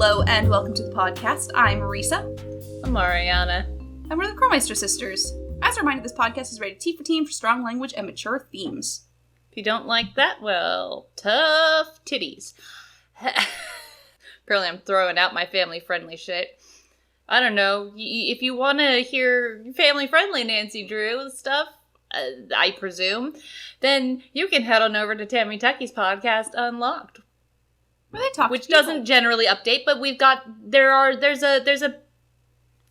Hello and welcome to the podcast. I'm Marisa. I'm Mariana. And we're the Krolmeister sisters. As a reminder, this podcast is rated T for teen for strong language and mature themes. If you don't like that, well, tough titties. Apparently I'm throwing out my family-friendly shit. I don't know. If you want to hear family-friendly Nancy Drew stuff, I presume, then you can head on over to Tammy Tucky's podcast, Unlocked. Where they talk which to people. Doesn't generally update, but there's a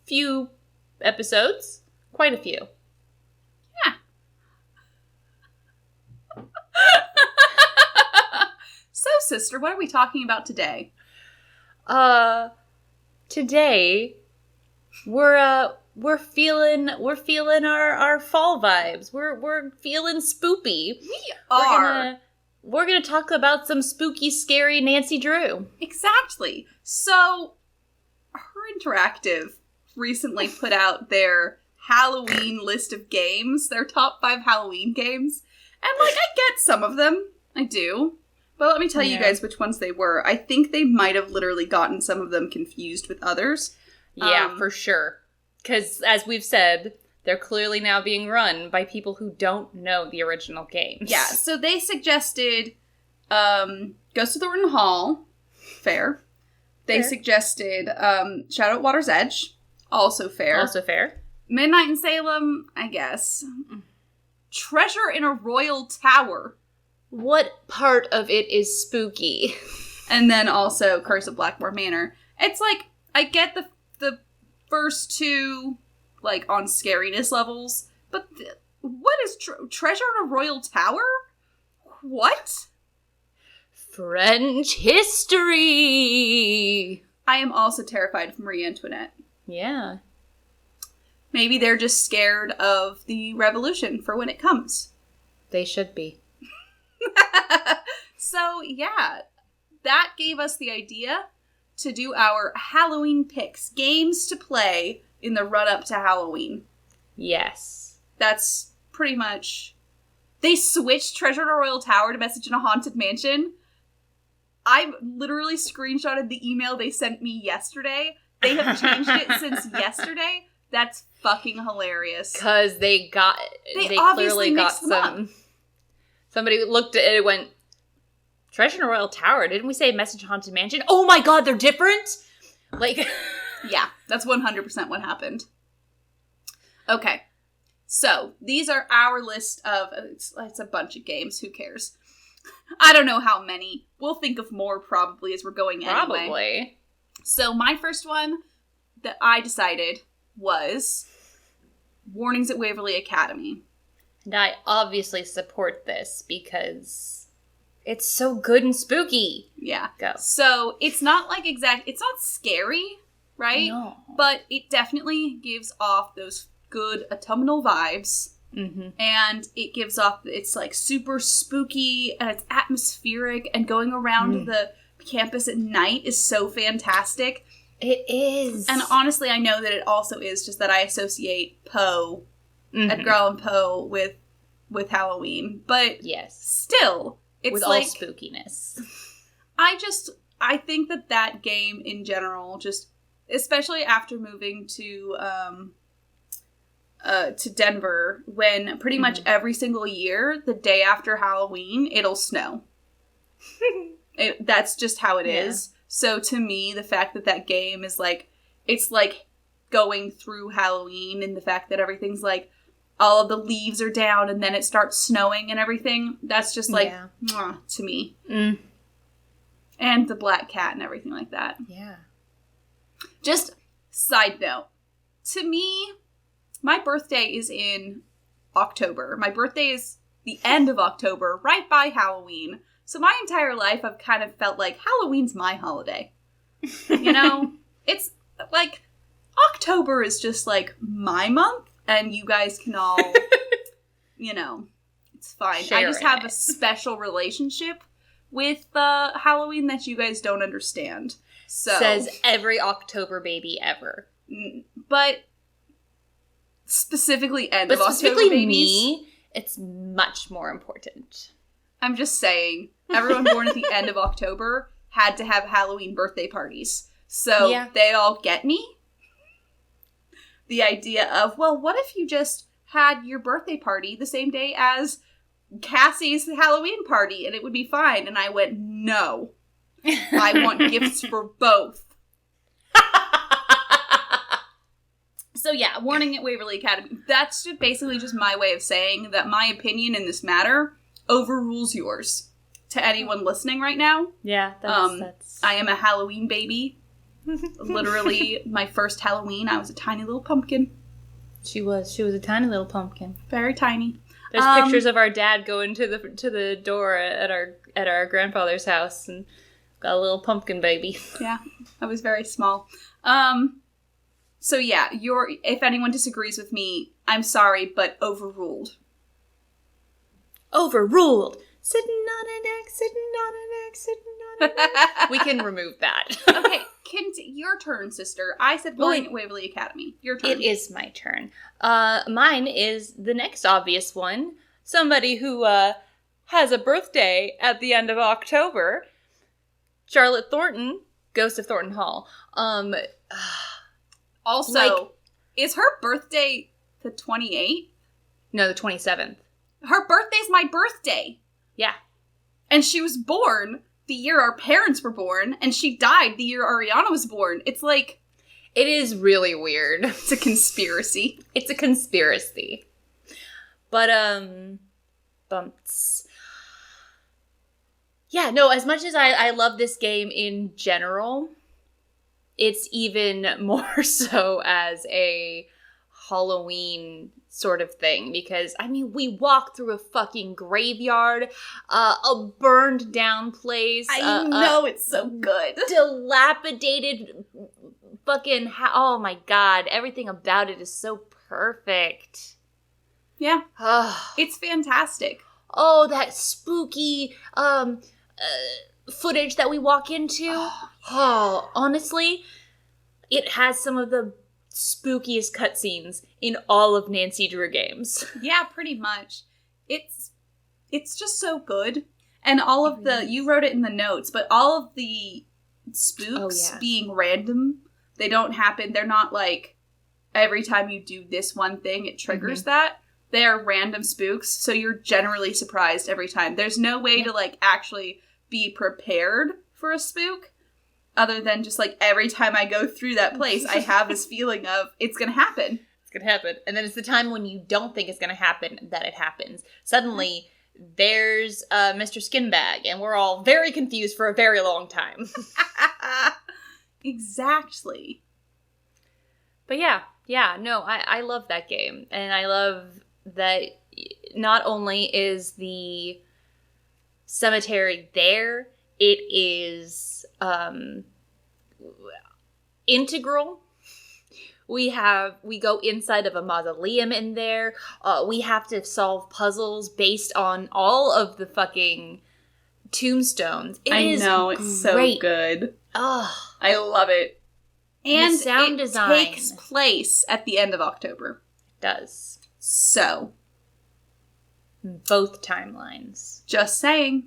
few episodes. Quite a few. Yeah. So, sister, what are we talking about today? Today we're feeling our fall vibes. We're feeling spoopy. We are. We're gonna talk about some spooky, scary Nancy Drew. Exactly. So, Her Interactive recently put out their Halloween list of games, their top 5 Halloween games. And, I get some of them. I do. But let me tell you guys which ones they were. I think they might have literally gotten some of them confused with others. Yeah, for sure. Because, as we've said, they're clearly now being run by people who don't know the original games. Yeah, so they suggested Ghost of Thornton Hall. Fair. They suggested Shadow at Water's Edge. Also fair. Also fair. Midnight in Salem, I guess. Treasure in a Royal Tower. What part of it is spooky? And then also Curse of Blackmore Manor. It's I get the first two, on scariness levels, but what is Treasure in a Royal Tower? What? French history! I am also terrified of Marie Antoinette. Yeah. Maybe they're just scared of the revolution for when it comes. They should be. So, yeah, that gave us the idea to do our Halloween picks, games to play in the run-up to Halloween. Yes. That's pretty much... They switched Treasure in a Royal Tower to Message in a Haunted Mansion. I literally screenshotted the email they sent me yesterday. They have changed it since yesterday. That's fucking hilarious. Because they clearly got some... Somebody looked at it and went, Treasure in a Royal Tower? Didn't we say Message in a Haunted Mansion? Oh my god, they're different? Yeah, that's 100% what happened. Okay. So, these are our list of... It's a bunch of games. Who cares? I don't know how many. We'll think of more probably as we're going anyway. Probably. So, my first one that I decided was Warnings at Waverly Academy. And I obviously support this because it's so good and spooky. Yeah. Go. So, it's not it's not scary, right? No. But it definitely gives off those good autumnal vibes. Mm-hmm. And it gives off, it's super spooky and it's atmospheric, and going around the campus at night is so fantastic. It is. And honestly, I know that it also is, just that I associate Poe, Edgar Allan Poe, with Halloween. But yes, still, it's with all spookiness. I think that game in general, just especially after moving to Denver, when pretty much every single year, the day after Halloween, it'll snow. That's just how it is. So to me, the fact that game is it's going through Halloween, and the fact that everything's all of the leaves are down and then it starts snowing and everything, that's just mwah, to me. Mm. And the black cat and everything like that. Yeah. Just side note, to me, my birthday is in October. My birthday is the end of October, right by Halloween. So my entire life, I've kind of felt like Halloween's my holiday. You know? It's October is just my month, and you guys can all, it's fine. I just have a special relationship with Halloween that you guys don't understand. So says every October baby ever. But specifically end of October babies. Me, it's much more important. I'm just saying, everyone born at the end of October had to have Halloween birthday parties. So they all get me. The idea of, well, what if you just had your birthday party the same day as Cassie's Halloween party and it would be fine? And I went, no. I want gifts for both. So yeah, warning at Waverly Academy. That's basically just my way of saying that my opinion in this matter overrules yours. To anyone listening right now. Yeah, that's... I am a Halloween baby. Literally, my first Halloween, I was a tiny little pumpkin. She was a tiny little pumpkin. Very tiny. There's pictures of our dad going to the door at our grandfather's house and got a little pumpkin baby. Yeah, I was very small. So yeah, if anyone disagrees with me, I'm sorry, but overruled. Overruled. Sitting on an egg, sitting on an egg, sitting on an egg. We can remove that. Okay, your turn, sister. I said warning at Waverly Academy. Your turn. It is my turn. Mine is the next obvious one. Somebody who has a birthday at the end of October. Charlotte Thornton, Ghost of Thornton Hall. Also, is her birthday the 28th? No, the 27th. Her birthday's my birthday. Yeah. And she was born the year our parents were born, and she died the year Ariana was born. It's like... It is really weird. It's a conspiracy. It's a conspiracy. But, bumps. Yeah, no, as much as I love this game in general, it's even more so as a Halloween sort of thing, because, I mean, we walk through a fucking graveyard, a burned down place. I know, it's so good. Dilapidated fucking, oh my god, everything about it is so perfect. Yeah. It's fantastic. Oh, that spooky, footage that we walk into. Oh, honestly, it has some of the spookiest cutscenes in all of Nancy Drew games. Yeah, pretty much. It's just so good. And all of you wrote it in the notes, but all of the spooks being random, they don't happen. They're not like every time you do this one thing, it triggers that. They are random spooks, so you're generally surprised every time. There's no way to like actually be prepared for a spook. Other than just, like, every time I go through that place, I have this feeling of, it's gonna happen. It's gonna happen. And then it's the time when you don't think it's gonna happen that it happens. Suddenly, there's Mr. Skinbag, and we're all very confused for a very long time. Exactly. But I love that game. And I love that not only is the cemetery there, it is integral. We go inside of a mausoleum in there. We have to solve puzzles based on all of the fucking tombstones. I know, it's so good. Oh, I love it. And the sound design takes place at the end of October. It does. So. Both timelines. Just saying.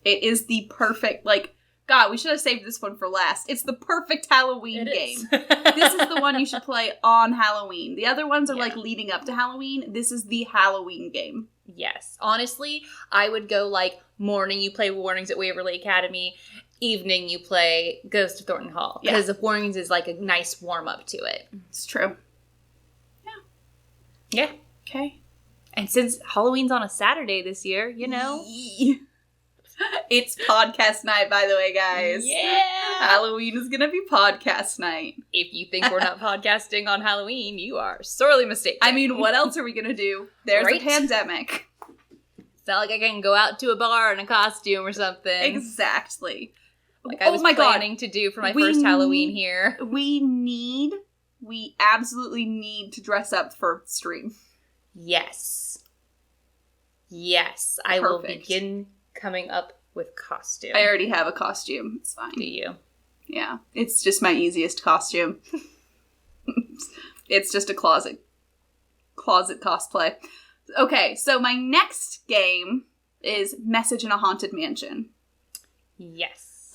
It is the perfect, like, God, we should have saved this one for last. It's the perfect Halloween game. This is the one you should play on Halloween. The other ones are, like, leading up to Halloween. This is the Halloween game. Yes. Honestly, I would go, like, morning you play Warnings at Waverly Academy, evening you play Ghost of Thornton Hall. Because the Warnings is, like, a nice warm-up to it. It's true. Yeah. Okay. And since Halloween's on a Saturday this year, you know... It's podcast night, by the way, guys. Yeah! Halloween is gonna be podcast night. If you think we're not podcasting on Halloween, you are sorely mistaken. I mean, what else are we gonna do? There's a pandemic. It's not like I can go out to a bar in a costume or something. Exactly. Like I was planning to do for my first Halloween here. We absolutely need to dress up for stream. Yes. Yes. I will begin coming up with costume. I already have a costume. It's fine. Do you? Yeah. It's just my easiest costume. It's just a closet cosplay. Okay, so my next game is Message in a Haunted Mansion. Yes.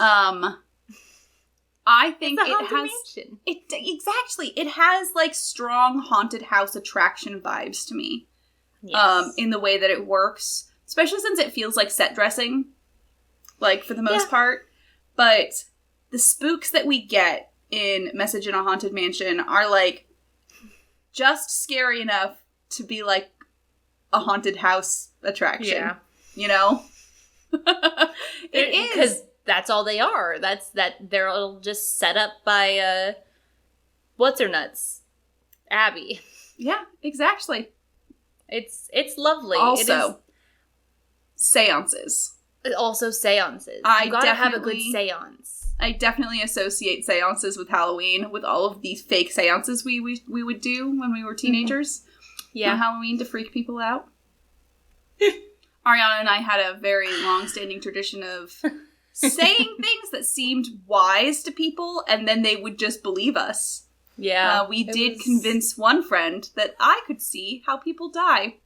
I think It's a it haunted has mansion. exactly. It has like strong haunted house attraction vibes to me. Yes. In the way that it works, especially since it feels like set dressing, like for the most part. But the spooks that we get in Message in a Haunted Mansion are like just scary enough to be like a haunted house attraction. Yeah. You know? It is. Because that's all they are. They're all just set up by, what's her nuts? Abby. Yeah, exactly. It's lovely. Also, seances. Also seances. You gotta have a good seance. I definitely associate seances with Halloween, with all of these fake seances we would do when we were teenagers. Yeah. On Halloween to freak people out. Ariana and I had a very long-standing tradition of saying things that seemed wise to people, and then they would just believe us. Yeah. We did convince one friend that I could see how people die.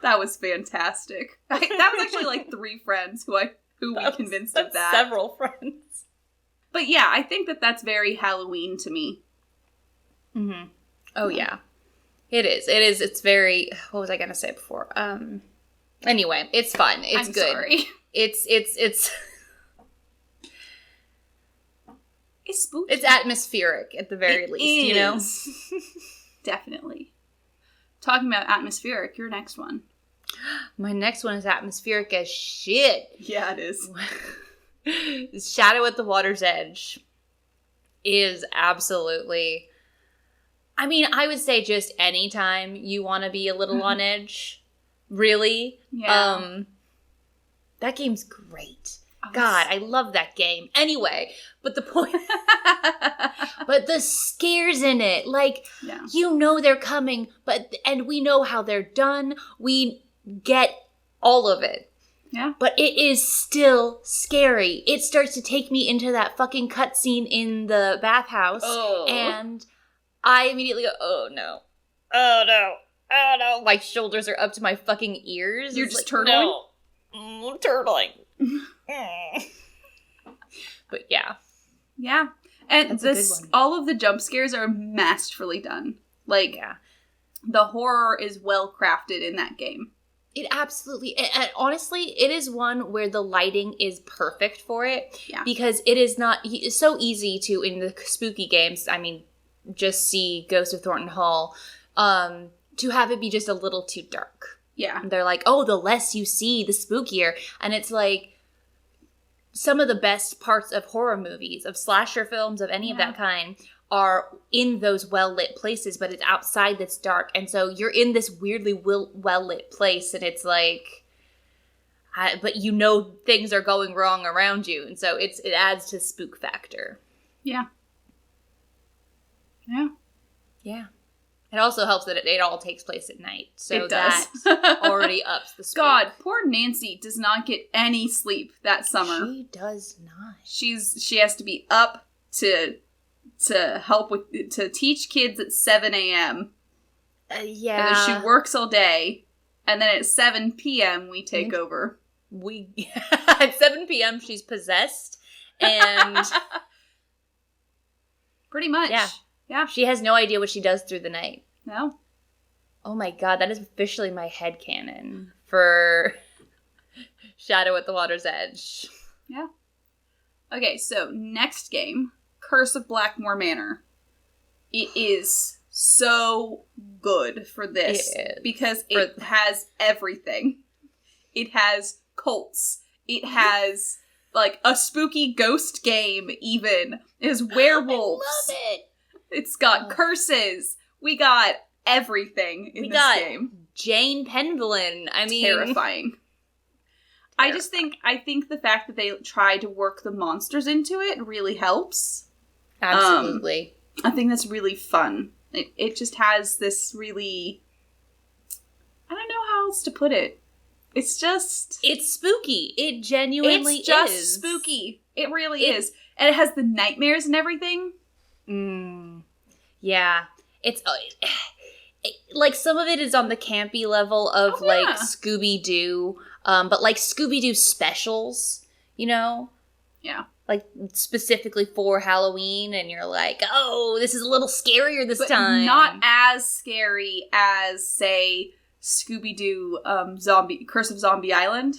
That was fantastic. That was actually like 3 friends who we convinced of that. Several friends. But yeah, I think that's very Halloween to me. Mm-hmm. Oh yeah. It is. It's very, what was I gonna say before? Anyway, it's fun. It's good. Sorry. It's spooky. It's atmospheric at the very least, you know? Definitely. Talking about atmospheric, your next one. My next one is atmospheric as shit. Yeah, it is. Shadow at the Water's Edge is absolutely, I mean, I would say just anytime you want to be a little on edge, really. Yeah. That game's great. God, I love that game. Anyway, but the point, but the scares in it, like, you know they're coming, and we know how they're done. We get all of it. Yeah. But it is still scary. It starts to take me into that fucking cutscene in the bathhouse, and I immediately go, oh no. Oh no. Oh no. My shoulders are up to my fucking ears. You're just turtling? No. Turtling. But yeah. Yeah. And all of the jump scares are masterfully done. Like, the horror is well crafted in that game. It absolutely, and honestly, it is one where the lighting is perfect for it. Yeah. Because it's so easy to, in the spooky games, I mean, just see Ghost of Thornton Hall, to have it be just a little too dark. Yeah. And they're like, oh, the less you see, the spookier. And it's like, some of the best parts of horror movies, of slasher films, of any of that kind, are in those well-lit places, but it's outside that's dark. And so you're in this weirdly well-lit place, and it's like, but you know things are going wrong around you. And so it adds to spook factor. Yeah. Yeah. Yeah. It also helps that it all takes place at night. So it does. That already ups the spook. God, poor Nancy does not get any sleep that summer. She does not. She has to be up to help to teach kids at 7 a.m. Yeah. And then she works all day. And then at 7 p.m. we take over. At 7 p.m. she's possessed. And pretty much. Yeah. Yeah. She has no idea what she does through the night. No. Oh my god, that is officially my headcanon for Shadow at the Water's Edge. Yeah. Okay, so next game, Curse of Blackmore Manor. It is so good for this because it has everything. It has cults. It has like a spooky ghost game even. It has werewolves. I love it. It's got curses. We got everything in this game. Jane Penvlin. I mean, terrifying. I think the fact that they try to work the monsters into it really helps. Absolutely. I think that's really fun. It just has this really, I don't know how else to put it. It's spooky. It genuinely is. It's just spooky. It really is. And it has the nightmares and everything. Yeah. It's like some of it is on the campy level of like Scooby-Doo, but like Scooby-Doo specials, you know? Yeah. Like, specifically for Halloween, and you're like, oh, this is a little scarier this time. Not as scary as, say, Scooby-Doo Curse of Zombie Island.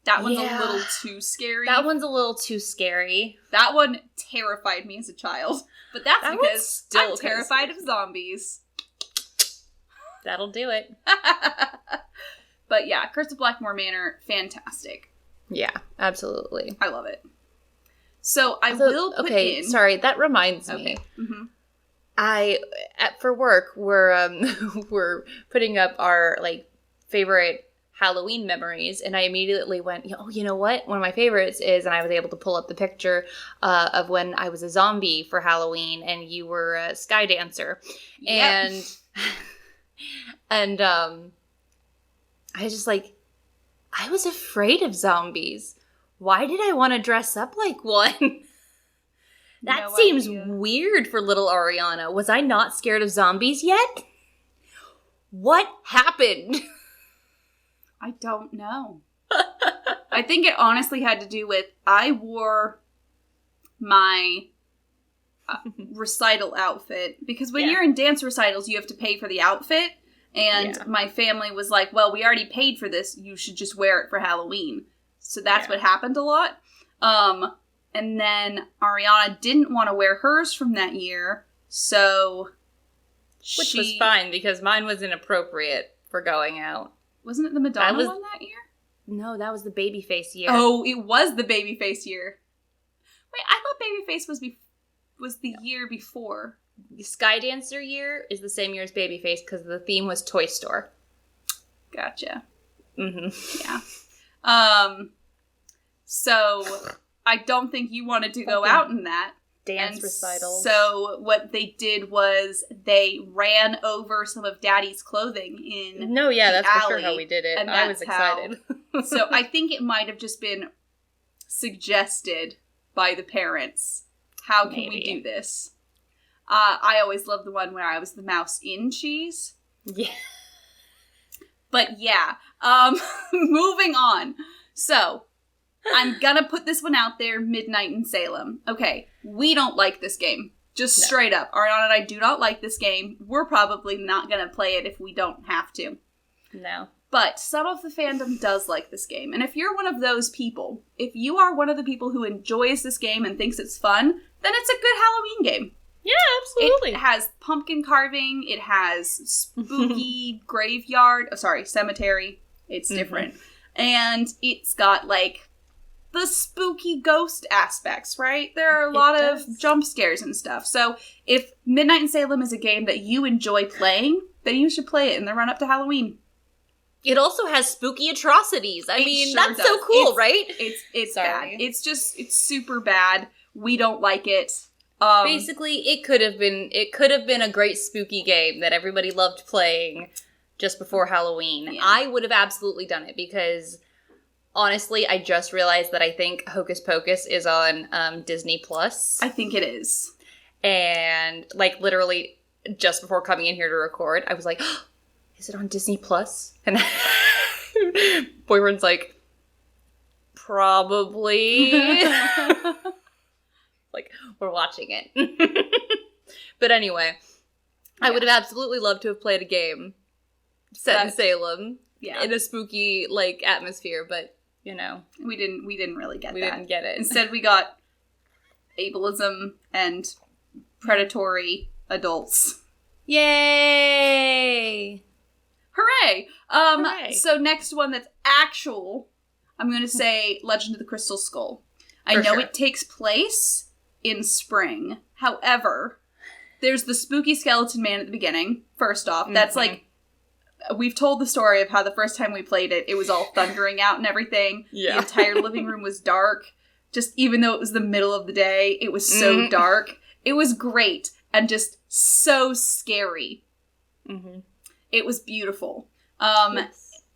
That one's a little too scary. That one's a little too scary. That one terrified me as a child. But that's because I'm terrified of zombies. That'll do it. But yeah, Curse of Blackmore Manor, fantastic. Yeah, absolutely. I love it. So I will put in... Sorry, that reminds me. Mm-hmm. For work, we're putting up our, like, favorite Halloween memories, and I immediately went, oh, you know what? One of my favorites is, and I was able to pull up the picture of when I was a zombie for Halloween, and you were a sky dancer. Yep. And I was just like, I was afraid of zombies. Why did I want to dress up like one? That seems weird for little Ariana. Was I not scared of zombies yet? What happened? I don't know. I think it honestly had to do with I wore my recital outfit. Because when you're in dance recitals, you have to pay for the outfit. And my family was like, well, we already paid for this. You should just wear it for Halloween. So that's what happened a lot. And then Ariana didn't want to wear hers from that year. So Which was fine, because mine was inappropriate for going out. Wasn't it the Madonna one that year? No, that was the Babyface year. Oh, it was the Babyface year. Wait, I thought Babyface was the year before. The Sky Dancer year is the same year as Babyface because the theme was Toy Store. Gotcha. Mm-hmm. Yeah. So I don't think you wanted to go out in that. Dance recitals. So what they did was they ran over some of Daddy's clothing in that's alley, for sure how we did it. And I was excited. So I think it might have just been suggested by the parents. How can we do this? I always loved the one where I was the mouse in cheese. Yeah. But yeah, moving on. So, I'm gonna put this one out there, Midnight in Salem. Okay, we don't like this game. Just straight up. Ariana and I do not like this game. We're probably not gonna play it if we don't have to. No. But some of the fandom does like this game. And if you're one of those people, if you are one of the people who enjoys this game and thinks it's fun, then it's a good Halloween game. Yeah, absolutely. It has pumpkin carving. It has spooky cemetery. It's different. And it's got, like, the spooky ghost aspects, right? There are a lot of jump scares and stuff. So if Midnight in Salem is a game that you enjoy playing, then you should play it in the run-up to Halloween. It also has spooky atrocities. I mean, that's so cool, right? It's bad. It's super bad. We don't like it. Basically, it could have been a great spooky game that everybody loved playing just before Halloween. Yeah. I would have absolutely done it because, honestly, I just realized that I think Hocus Pocus is on Disney Plus. I think it is. And, like, literally, just before coming in here to record, I was like, oh, is it on Disney Plus? And boyfriend's like, probably. Like, we're watching it. But anyway, I would have absolutely loved to have played a game set in Salem in a spooky, like, atmosphere, but, you know. We didn't really get that. We didn't get it. Instead, we got ableism and predatory adults. Yay! Hooray! Hooray! So next one that's actual, I'm going to say Legend of the Crystal Skull. I know it takes place in spring. However, there's the spooky skeleton man at the beginning, first off. That's like, we've told the story of how the first time we played it, it was all thundering out and everything. Yeah. The entire living room was dark. Just even though it was the middle of the day, it was so dark. It was great and just so scary. Mm-hmm. It was beautiful. And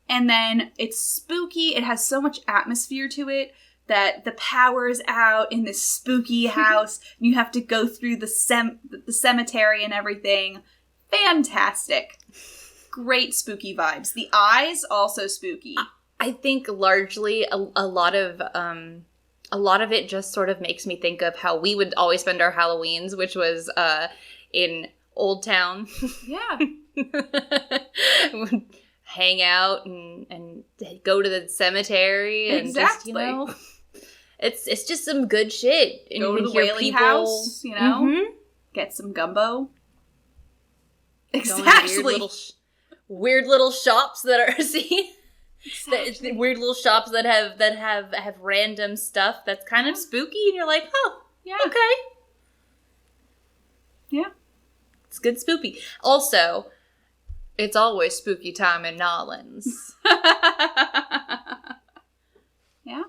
then it's spooky. It has so much atmosphere to it that the power is out in this spooky house. And you have to go through the cemetery and everything. Fantastic. Great spooky vibes. The eyes, also spooky. I think largely a lot of it just sort of makes me think of how we would always spend our Halloweens, which was in Old Town. Yeah. Hang out and go to the cemetery and exactly. just, you know, it's just some good shit. And go to the hear Whaley people, house, you know, mm-hmm. get some gumbo. Exactly. Weird little shops that are weird little shops that have random stuff that's kind of spooky, and you're like, oh, yeah, okay, yeah, it's good spooky. Also, it's always spooky time in Nolans. Yeah.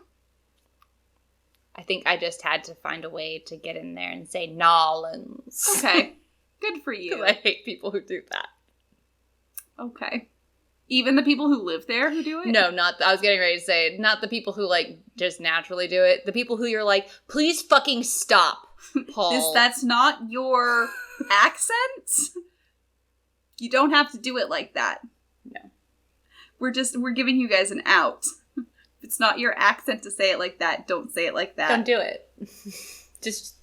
I think I just had to find a way to get in there and say Nolans. Okay, good for you. Because I hate people who do that. Okay. Even the people who live there who do it? No, I was getting ready to say, not the people who, like, just naturally do it. The people who you're like, please fucking stop, Paul. That's not your accent? You don't have to do it like that. No. We're giving you guys an out. If it's not your accent to say it like that, don't say it like that. Don't do it. Just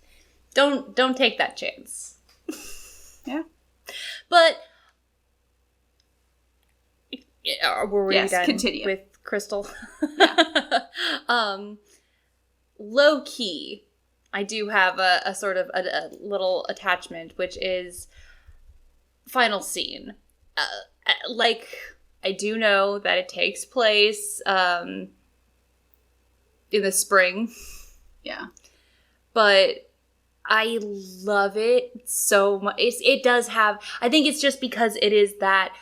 don't take that chance. Yeah. But were we done continue. with Crystal? Yeah. Low key, I do have a sort of a little attachment, which is final scene. Like, I do know that it takes place in the spring. Yeah. But I love it so much. It does have, I think it's just because it is that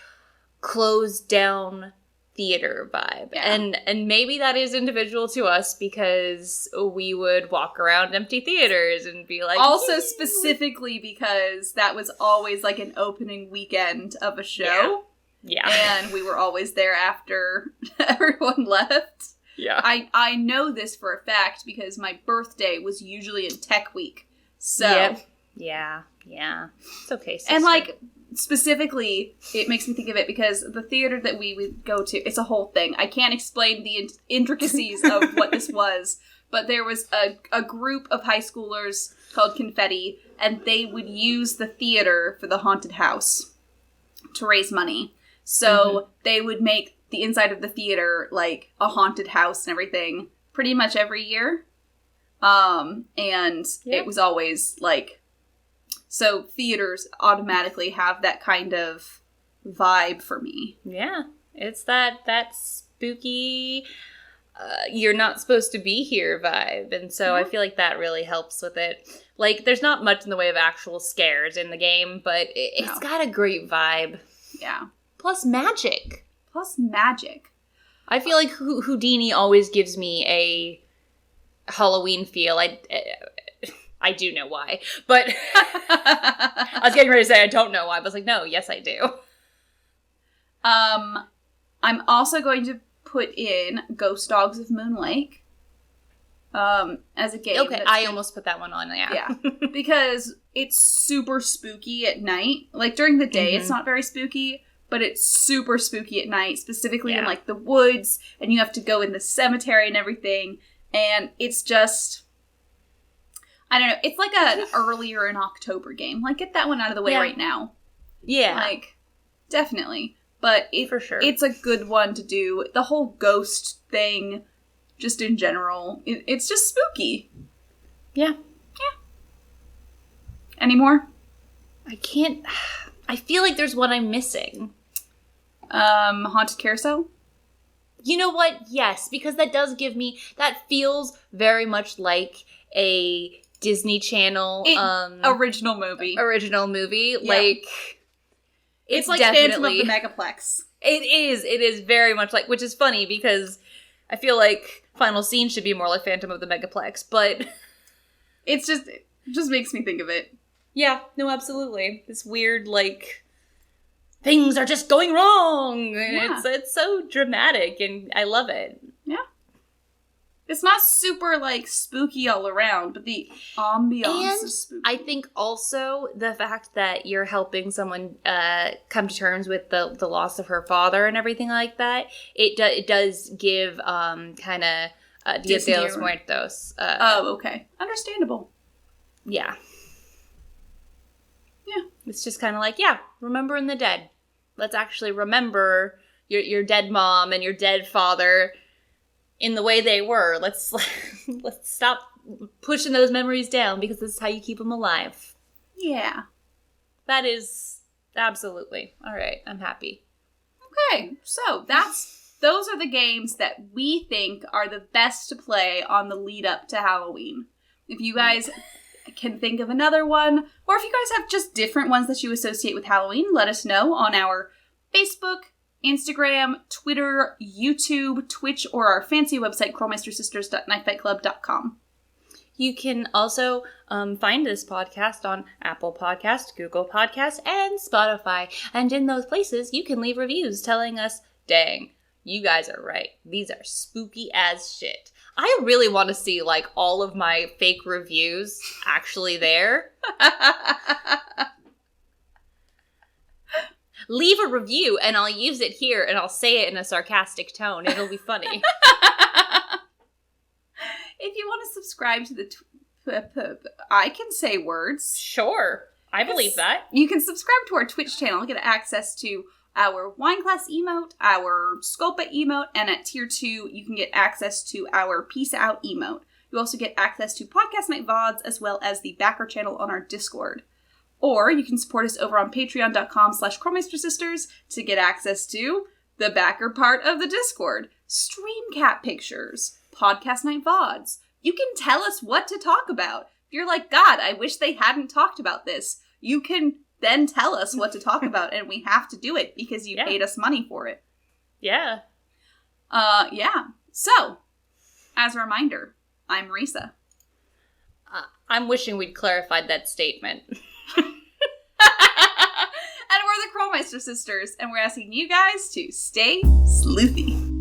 closed down theater vibe. Yeah. And maybe that is individual to us because we would walk around empty theaters and be like... Also specifically because that was always like an opening weekend of a show. Yeah. And we were always there after everyone left. Yeah. I know this for a fact because my birthday was usually in Tech Week. So... Yep. Yeah. It's okay, sister. And like... Specifically, it makes me think of it because the theater that we would go to, it's a whole thing. I can't explain the intricacies of what this was, but there was a group of high schoolers called Confetti, and they would use the theater for the haunted house to raise money. So they would make the inside of the theater like a haunted house and everything pretty much every year. And it was always like... So theaters automatically have that kind of vibe for me. Yeah. It's that spooky, you're not supposed to be here vibe. And so I feel like that really helps with it. Like, there's not much in the way of actual scares in the game, but it's got a great vibe. Yeah. Plus magic. I feel like Houdini always gives me a Halloween feel. I do know why, but I was getting ready to say I don't know why, but I was like, no, yes, I do. I'm also going to put in Ghost Dogs of Moon Lake as a game. Okay, I almost put that one on, Yeah, because it's super spooky at night. Like, during the day, it's not very spooky, but it's super spooky at night, specifically in, like, the woods, and you have to go in the cemetery and everything, and it's just... I don't know. It's like an earlier in October game. Like, get that one out of the way right now. Yeah. Like, definitely. But for sure. It's a good one to do. The whole ghost thing, just in general, it's just spooky. Yeah. Any more? I can't... I feel like there's one I'm missing. Haunted Carousel? You know what? Yes, because that does give me... That feels very much like a... Disney Channel original movie. Yep. Like, it's like Phantom of the Megaplex. It is very much like, which is funny because I feel like Final Scene should be more like Phantom of the Megaplex, but it just makes me think of it. Yeah, no, absolutely. This weird, like, things are just going wrong. Yeah. It's so dramatic and I love it. Yeah. It's not super, like, spooky all around, but the ambiance is spooky. I think also the fact that you're helping someone come to terms with the loss of her father and everything like that, it does give kind of Dia de los Muertos. Okay. Understandable. Yeah. Yeah. It's just kind of like, remembering the dead. Let's actually remember your dead mom and your dead father in the way they were. Let's stop pushing those memories down, because this is how you keep them alive. Yeah. That is absolutely. All right, I'm happy. Okay, so those are the games that we think are the best to play on the lead up to Halloween. If you guys can think of another one, or if you guys have just different ones that you associate with Halloween, let us know on our Facebook, Instagram, Twitter, YouTube, Twitch, or our fancy website, krolmeistersisters.knifefightclub.com. You can also find this podcast on Apple Podcast, Google Podcast, and Spotify. And in those places, you can leave reviews telling us, dang, you guys are right. These are spooky as shit. I really want to see, like, all of my fake reviews actually there. Leave a review, and I'll use it here, and I'll say it in a sarcastic tone. It'll be funny. If you want to subscribe to the... I can say words. Sure. I believe that. You can subscribe to our Twitch channel, get access to our wine class emote, our Sculpa emote, and at tier 2, you can get access to our Peace Out emote. You also get access to Podcast Night VODs, as well as the backer channel on our Discord. Or you can support us over on patreon.com/KrolmeisterSisters to get access to the backer part of the Discord, stream cap pictures, Podcast Night VODs. You can tell us what to talk about. If you're like, God, I wish they hadn't talked about this, you can then tell us what to talk about, and we have to do it because you paid us money for it. Yeah. Yeah. So, as a reminder, I'm Marisa. I'm wishing we'd clarified that statement. And we're the Krolmeister sisters, and we're asking you guys to stay sleuthy.